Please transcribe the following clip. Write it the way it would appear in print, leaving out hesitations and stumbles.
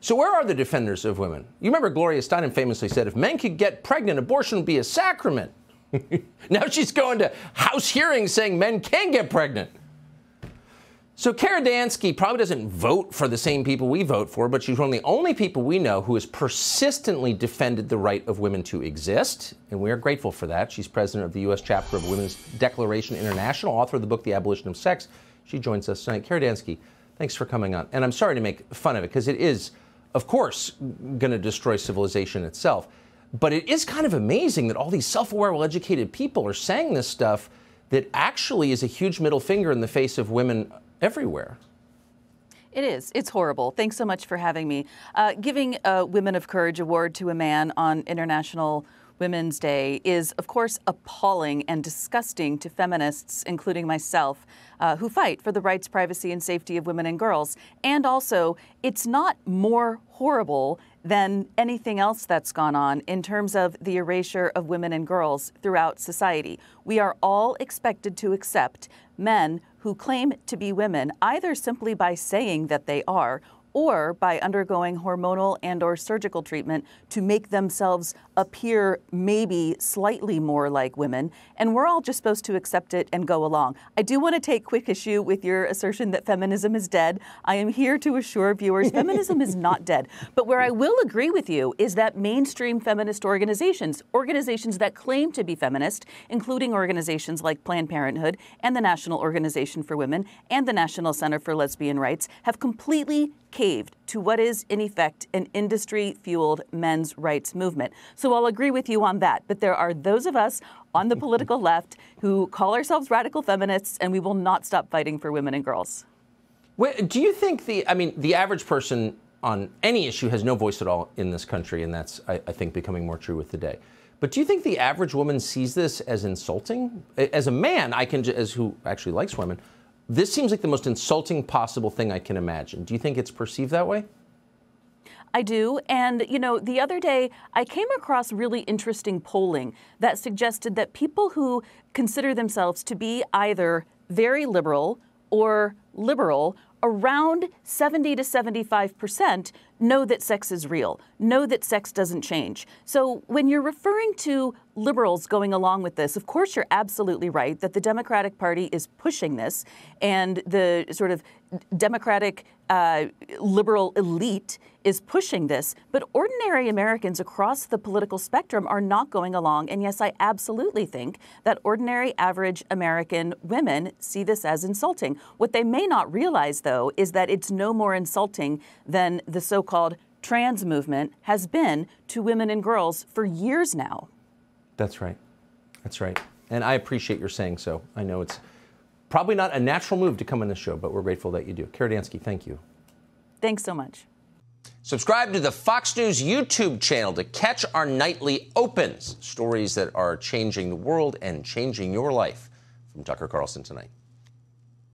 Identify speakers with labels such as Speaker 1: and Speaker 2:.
Speaker 1: So where are the defenders of women? You remember Gloria Steinem famously said, if men could get pregnant, abortion would be a sacrament. Now she's going to House hearings saying men can get pregnant. So Kara Dansky probably doesn't vote for the same people we vote for, but she's one of the only people we know who has persistently defended the right of women to exist, and we are grateful for that. She's president of the U.S. chapter of Women's Declaration International, author of the book The Abolition of Sex. She joins us tonight. Kara Dansky, thanks for coming on. And I'm sorry to make fun of it, because it is, of course, going to destroy civilization itself. But it is kind of amazing that all these self-aware, well-educated people are saying this stuff that actually is a huge middle finger in the face of women everywhere.
Speaker 2: It is. It's horrible. Thanks so much for having me. Giving a Women of Courage award to a man on International Women's Day is, of course, appalling and disgusting to feminists, including myself, who fight for the rights, privacy, and safety of women and girls. And also, it's not more horrible than anything else that's gone on in terms of the erasure of women and girls throughout society. We are all expected to accept men who claim to be women, either simply by saying that they are, or by undergoing hormonal and or surgical treatment to make themselves appear maybe slightly more like women. And we're all just supposed to accept it and go along. I do want to take quick issue with your assertion that feminism is dead. I am here to assure viewers feminism is not dead. But where I will agree with you is that mainstream feminist organizations that claim to be feminist, including organizations like Planned Parenthood and the National Organization for Women and the National Center for Lesbian Rights, have completely caved to what is, in effect, an industry-fueled men's rights movement. So I'll agree with you on that. But there are those of us on the political left who call ourselves radical feminists, and we will not stop fighting for women and girls.
Speaker 1: Wait, do you think the average person on any issue has no voice at all in this country, and that's, I think, becoming more true with the day. But do you think the average woman sees this as insulting? As a man, as who actually likes women, this seems like the most insulting possible thing I can imagine. Do you think it's perceived that way?
Speaker 2: I do. And, you know, the other day I came across really interesting polling that suggested that people who consider themselves to be either very liberal or liberal, around 70 to 75% know that sex is real, know that sex doesn't change. So when you're referring to liberals going along with this, of course, you're absolutely right that the Democratic Party is pushing this, and the sort of Democratic liberal elite is pushing this. But ordinary Americans across the political spectrum are not going along. And yes, I absolutely think that ordinary average American women see this as insulting. What they may not realize, though, is that it's no more insulting than the so-called trans movement has been to women and girls for years now.
Speaker 1: That's right. That's right. And I appreciate your saying so. I know it's probably not a natural move to come on this show, but we're grateful that you do. Kara Dansky, thank you.
Speaker 2: Thanks so much.
Speaker 1: Subscribe to the Fox News YouTube channel to catch our nightly opens, stories that are changing the world and changing your life. From Tucker Carlson Tonight.